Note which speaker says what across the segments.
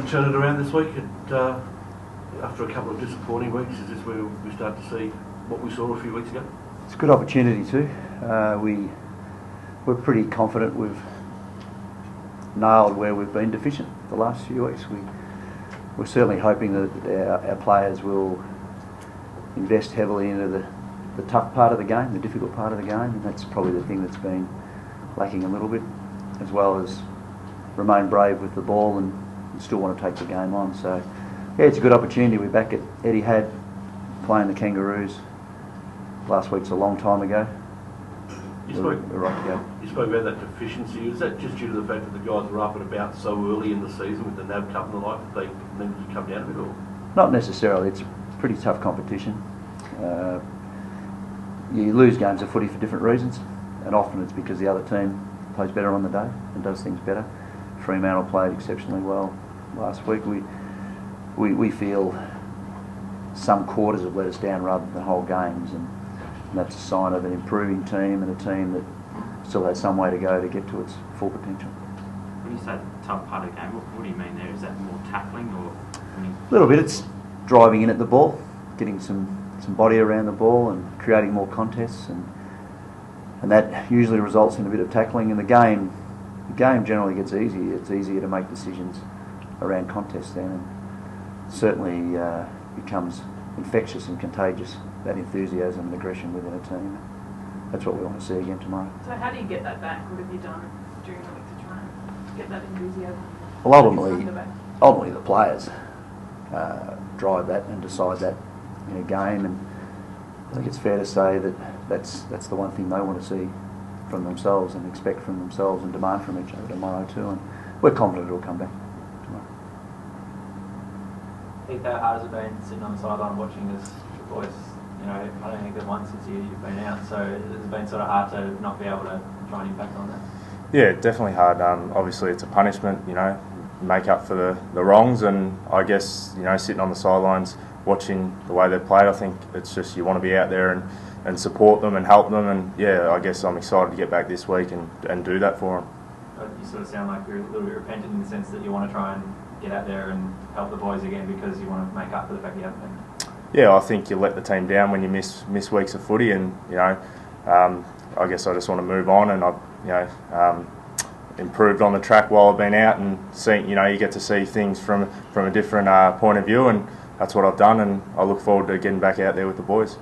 Speaker 1: turn it around this week? After a couple of disappointing weeks, is this where we start to see what we saw a few weeks ago?
Speaker 2: It's a good opportunity too. We're pretty confident we've nailed where we've been deficient the last few weeks. We're certainly hoping that our players will invest heavily into the tough part of the game, the difficult part of the game, and that's probably the thing that's been lacking a little bit, as well as remain brave with the ball and still want to take the game on. So yeah, it's a good opportunity. We're back at Etihad playing the Kangaroos. Last week's a long time ago. We're right to go.
Speaker 1: You spoke about that deficiency. Is that just due to the fact that the guys were up and about so early in the season with the NAB Cup and the like that they needed to come down a bit? Or?
Speaker 2: Not necessarily. It's a pretty tough competition. You lose games of footy for different reasons, and often it's because the other team plays better on the day and does things better. Fremantle played exceptionally well last week. We feel some quarters have let us down rather than whole games, and that's a sign of an improving team and a team that still has some way to go to get to its full potential.
Speaker 3: When you say tough part of the game, what do you mean there? Is that more tackling or?
Speaker 2: A little bit. It's driving in at the ball, getting some body around the ball and creating more contests, and that usually results in a bit of tackling. And the game generally gets easier. It's easier to make decisions around contests then, and certainly becomes infectious and contagious, that enthusiasm and aggression within a team. That's what we want to see again tomorrow.
Speaker 4: So how do you get that back? What have you done during the week to try and get that enthusiasm?
Speaker 2: Well, ultimately the players drive that and decide that in a game, and I think it's fair to say that that's the one thing they want to see from themselves and expect from themselves and demand from each other tomorrow too, and we're confident it'll come back tomorrow.
Speaker 5: Heath, how hard has it been sitting on the sideline watching this boys? You know, I don't think they've won since you've been out, so it's been sort of hard to not be able to try and impact on that.
Speaker 6: Yeah, definitely hard. Obviously it's a punishment, you know, make up for the wrongs, and I guess, you know, sitting on the sidelines watching the way they've played, I think it's just you want to be out there and support them and help them, and yeah, I guess I'm excited to get back this week and do that for them.
Speaker 5: You sort of sound like you're a little bit repentant in the sense that you want to try and get out there and help the boys again because you want to make up for the fact you haven't been.
Speaker 6: Yeah, I think you let the team down when you miss weeks of footy, and you know, I guess I just want to move on, and I've improved on the track while I've been out, and you get to see things from a different point of view, and that's what I've done, and I look forward to getting back out there with the boys.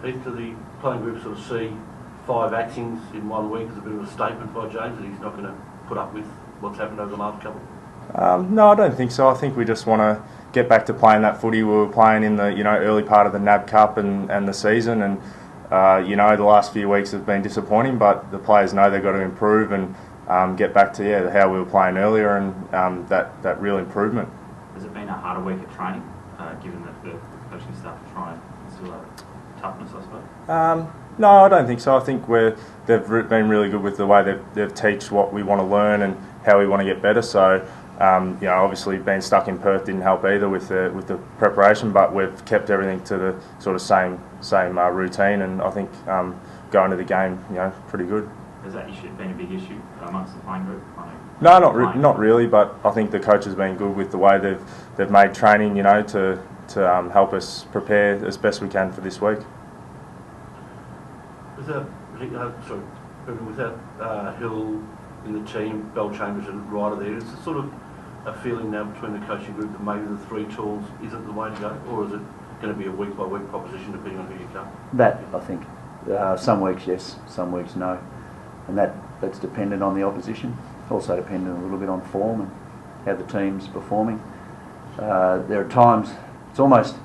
Speaker 1: Heath, do the playing group sort of see 5 axings in 1 week as a bit of a statement by James that he's not going to put up with what's happened over the last couple?
Speaker 6: No, I don't think so. I think we just want to get back to playing that footy we were playing in the early part of the NAB Cup and the season, and the last few weeks have been disappointing, but the players know they've got to improve and get back to how we were playing earlier, and that real improvement.
Speaker 3: Has it been a harder week of training, given that the coaching staff are trying to instill a toughness, I suppose?
Speaker 6: No, I don't think so. I think they've been really good with the way they've teach what we want to learn and how we want to get better. So, obviously being stuck in Perth didn't help either with the preparation, but we've kept everything to the sort of same routine, and I think going to the game, pretty good.
Speaker 3: Has that issue been a big issue amongst the playing group?
Speaker 6: No, not really, but I think the coach has been good with the way they've made training, to help us prepare as best we can for this week.
Speaker 1: Without Hill in the team, Bell Chambers and Ryder there, is there sort of a feeling now between the coaching group that maybe the 3 tools isn't the way to go, or is it going to be a week by week proposition depending on who you come?
Speaker 2: That, I think, some weeks yes, some weeks no, and that's dependent on the opposition. Also dependent a little bit on form and how the team's performing. There are times, it's almost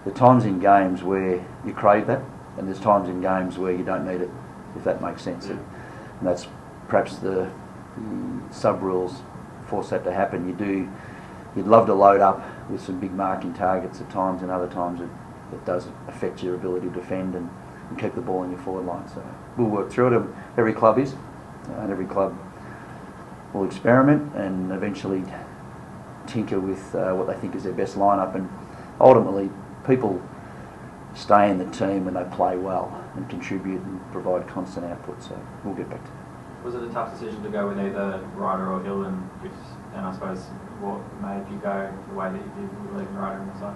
Speaker 2: the times in games where you crave that, and there's times in games where you don't need it, if that makes sense. Yeah. And that's perhaps the sub-rules force that to happen. You'd love to load up with some big marking targets at times, and other times it does affect your ability to defend and keep the ball in your forward line. So we'll work through it. Every club is, and every club will experiment and eventually tinker with what they think is their best lineup, and ultimately people stay in the team when they play well and contribute and provide constant output. So we'll get back to that.
Speaker 5: Was it a tough decision to go with either Ryder or Hill, and I suppose what made you go the way that you did with leaving Ryder on the side?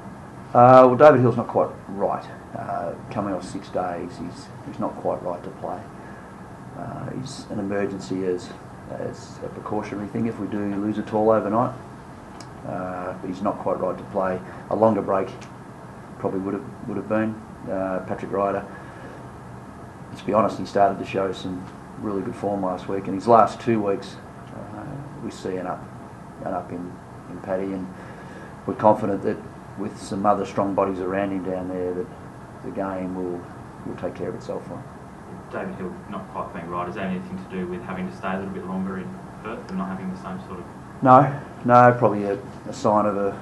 Speaker 2: Well, David Hill's not quite right. Coming off 6 days, he's not quite right to play. He's an emergency as a precautionary thing if we do lose a tall overnight. But he's not quite right to play. A longer break probably would have been. Patrick Ryder, let's be honest, he started to show some really good form last week, and his last 2 weeks we see an up in Paddy, and we're confident that with some other strong bodies around him down there that the game will take care of itself for him.
Speaker 3: David Hill not quite being right, is that anything to do with having to stay a little bit longer in Perth and not having the same sort of...
Speaker 2: No, probably a sign of a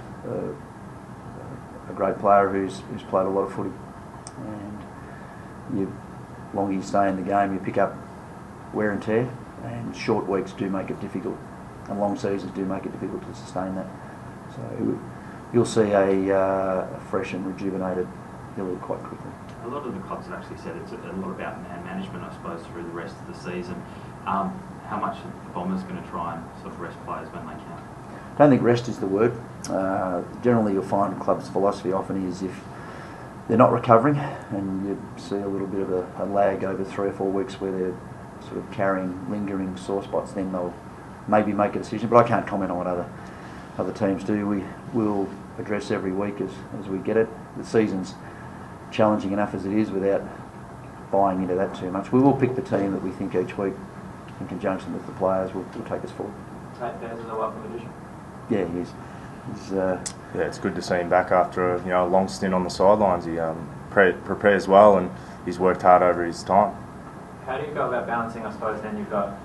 Speaker 2: great player who's played a lot of footy, and the longer you stay in the game, you pick up wear and tear, and short weeks do make it difficult, and long seasons do make it difficult to sustain that. So you'll see a fresh and rejuvenated Hill quite quickly.
Speaker 3: A lot of the clubs have actually said it's a lot about man management, I suppose, through the rest of the season. How much are the Bombers going to try and sort of rest players when they can?
Speaker 2: I don't think rest is the word. Generally, you'll find clubs' philosophy often is if they're not recovering, and you see a little bit of a lag over 3 or 4 weeks where they're sort of carrying lingering sore spots, then they'll maybe make a decision. But I can't comment on what other teams do. We will address every week as we get it. The season's challenging enough as it is without buying into that too much. We will pick the team that we think each week, in conjunction with the players, will take us forward.
Speaker 5: Tate Bears is a welcome addition.
Speaker 2: Yeah, he is.
Speaker 6: Yeah, it's good to see him back after a long stint on the sidelines. He prepares well, and he's worked hard over his time.
Speaker 5: How do you go about balancing? I suppose then you've got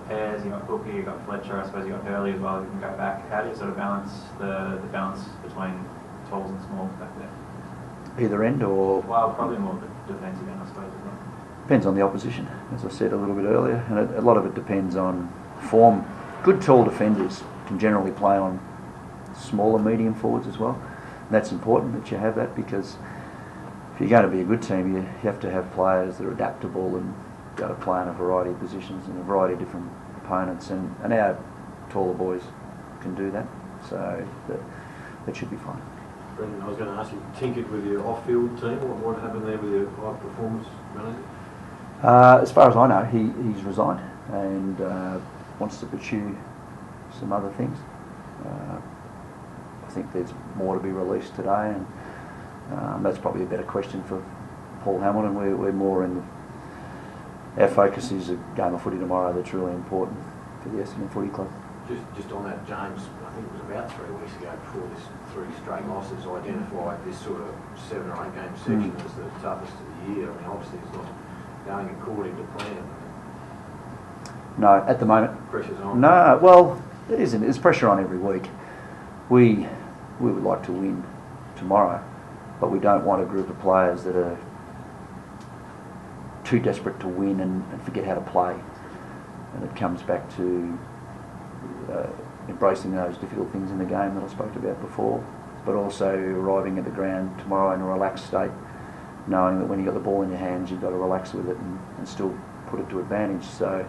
Speaker 5: Pears, you've got Hooker, you've got Fletcher. I suppose you've got Hurley as well. You can go back. How do you sort of balance the balance between talls and smalls back there?
Speaker 2: Either end, or
Speaker 5: Well, probably more the defensive end, I suppose, as well.
Speaker 2: depends on the opposition, as I said a little bit earlier, and a lot of it depends on form. Good tall defenders can generally play on smaller medium forwards as well. And that's important that you have that, because if you're going to be a good team, you have to have players that are adaptable and go to play in a variety of positions and a variety of different opponents, and our taller boys can do that, so that should be fine.
Speaker 7: Brendan, I was going to ask you, tinkered with your off-field team. What happened there with your high-performance manager?
Speaker 2: As far as I know, he's resigned and wants to pursue some other things. I think there's more to be released today, and that's probably a better question for Paul Hamilton. We're more in our focus is a game of footy tomorrow that's really important for the Essendon Footy Club.
Speaker 7: Just on that, James, I think it was about 3 weeks ago, before this 3 straight losses, identified this sort of 7 or 8 game section as the toughest of the year. I mean, obviously it's not going according to plan.
Speaker 2: No, at the moment.
Speaker 7: Pressure's on.
Speaker 2: No, well, it isn't. There's pressure on every week. We would like to win tomorrow, but we don't want a group of players that are too desperate to win and forget how to play. And it comes back to embracing those difficult things in the game that I spoke about before, but also arriving at the ground tomorrow in a relaxed state, knowing that when you've got the ball in your hands, you've got to relax with it and still put it to advantage. So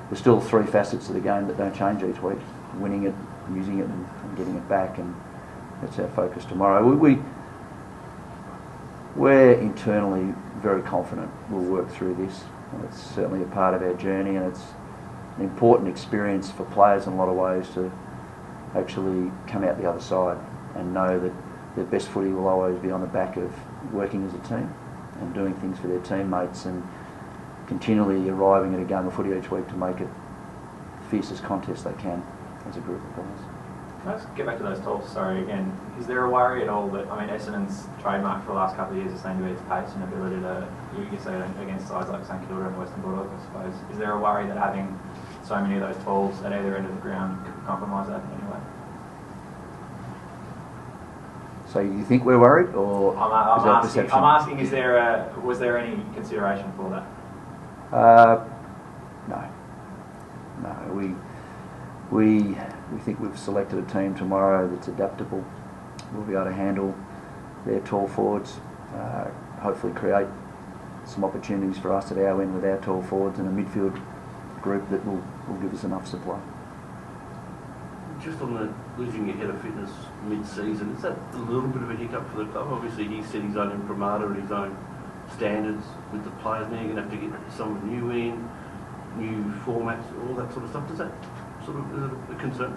Speaker 2: there's still 3 facets of the game that don't change each week: winning it, using it, and getting it back, and that's our focus tomorrow. We're internally very confident we'll work through this, and it's certainly a part of our journey, and it's an important experience for players in a lot of ways to actually come out the other side and know that their best footy will always be on the back of working as a team and doing things for their teammates and continually arriving at a game of footy each week to make it the fiercest contest they can as a group of players.
Speaker 5: Can I just get back to those talks, sorry, again. Is there a worry at all that, I mean, Essendon's trademark for the last couple of years has seemed to be its pace and ability to, you could say, against sides like St Kilda and Western Bulldogs, I suppose. Is there a worry that having so many of those talls at either end of the ground could compromise that in any way?
Speaker 2: So you think we're worried, or is that perception?
Speaker 5: I'm asking, was there any consideration for that?
Speaker 2: No. We think we've selected a team tomorrow that's adaptable. We'll be able to handle their tall forwards, hopefully create some opportunities for us at our end with our tall forwards, and a midfield group that will give us enough supply.
Speaker 1: Just on the losing your head of fitness mid-season, is that a little bit of a hiccup for the club? Obviously, he set his own imprimatur and his own standards with the players. Now you're going to have to get someone new in, new formats, all that sort of stuff. Does that sort of, is it a concern?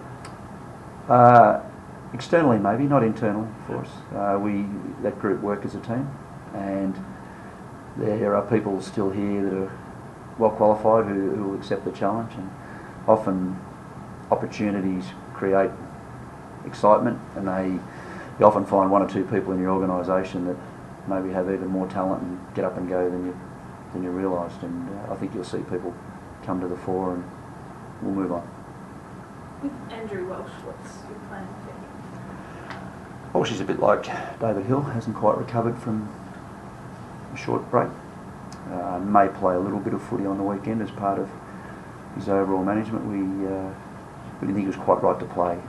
Speaker 2: Externally, maybe, not internally for us. That group work as a team, and there are people still here that are well qualified who will accept the challenge, and often opportunities create excitement, and you often find one or two people in your organisation that maybe have even more talent and get up and go than you realised, and I think you'll see people come to the fore and we'll move on.
Speaker 4: With Andrew Welsh, what's your plan for him?
Speaker 2: Well, she's a bit like David Hill, hasn't quite recovered from a short break. May play a little bit of footy on the weekend as part of his overall management. We didn't think it was quite right to play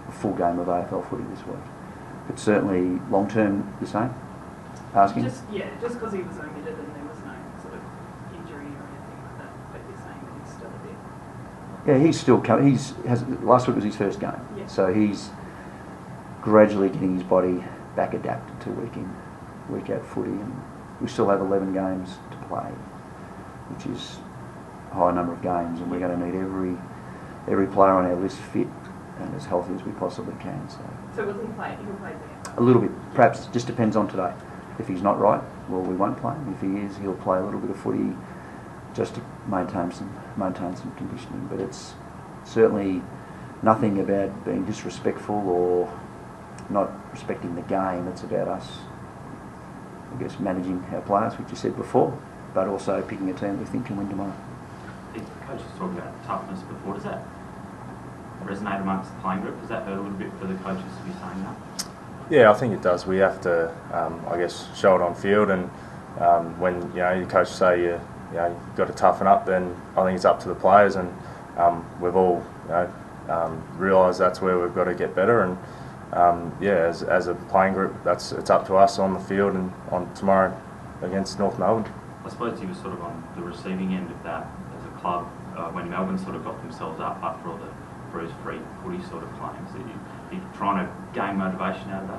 Speaker 2: a full game of AFL footy this week. But certainly long term, the same. Asking?
Speaker 4: Just because he was omitted and there was no sort of injury or anything like that, but you're saying that he's still a bit.
Speaker 2: Yeah, he's still coming. Last week was his first game,
Speaker 4: Yeah.
Speaker 2: so he's gradually getting his body back adapted to week in, week out footy, and we still have 11 games to play, which is a high number of games, and we're going to need every player on our list fit and as healthy as we possibly can.
Speaker 4: So will he play? He'll play there.
Speaker 2: A little bit, perhaps, just depends on today. If he's not right, well, we won't play him. If he is, he'll play a little bit of footy just to maintain some conditioning. But it's certainly nothing about being disrespectful or not respecting the game. It's about us, I guess, managing our players, which you said before, but also picking a team we think can win tomorrow.
Speaker 3: The coaches talked about toughness before. Does that resonate amongst the playing group? Does that hurt a little bit for the coaches to be saying that?
Speaker 6: Yeah, I think it does. We have to, I guess, show it on field, and when your coaches say you've got to toughen up, then I think it's up to the players, and we've all realised that's where we've got to get better, and as a playing group, it's up to us on the field and on tomorrow against North Melbourne.
Speaker 3: I suppose you were sort of on the receiving end of that as a club when Melbourne sort of got themselves up after all the bruise-free footy sort of claims. That you trying to gain motivation out of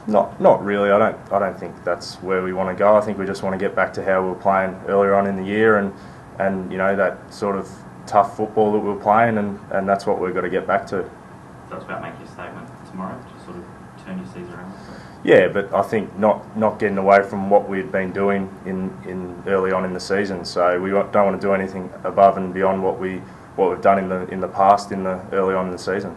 Speaker 3: that?
Speaker 6: Not really. I don't think that's where we want to go. I think we just want to get back to how we were playing earlier on in the year, and that sort of tough football that we were playing, and that's what we've got to get back to.
Speaker 3: So it's about making a statement tomorrow to sort of turn your seas around.
Speaker 6: Yeah, but I think not getting away from what we'd been doing in early on in the season. So we don't want to do anything above and beyond what we've done in the past early on in the season.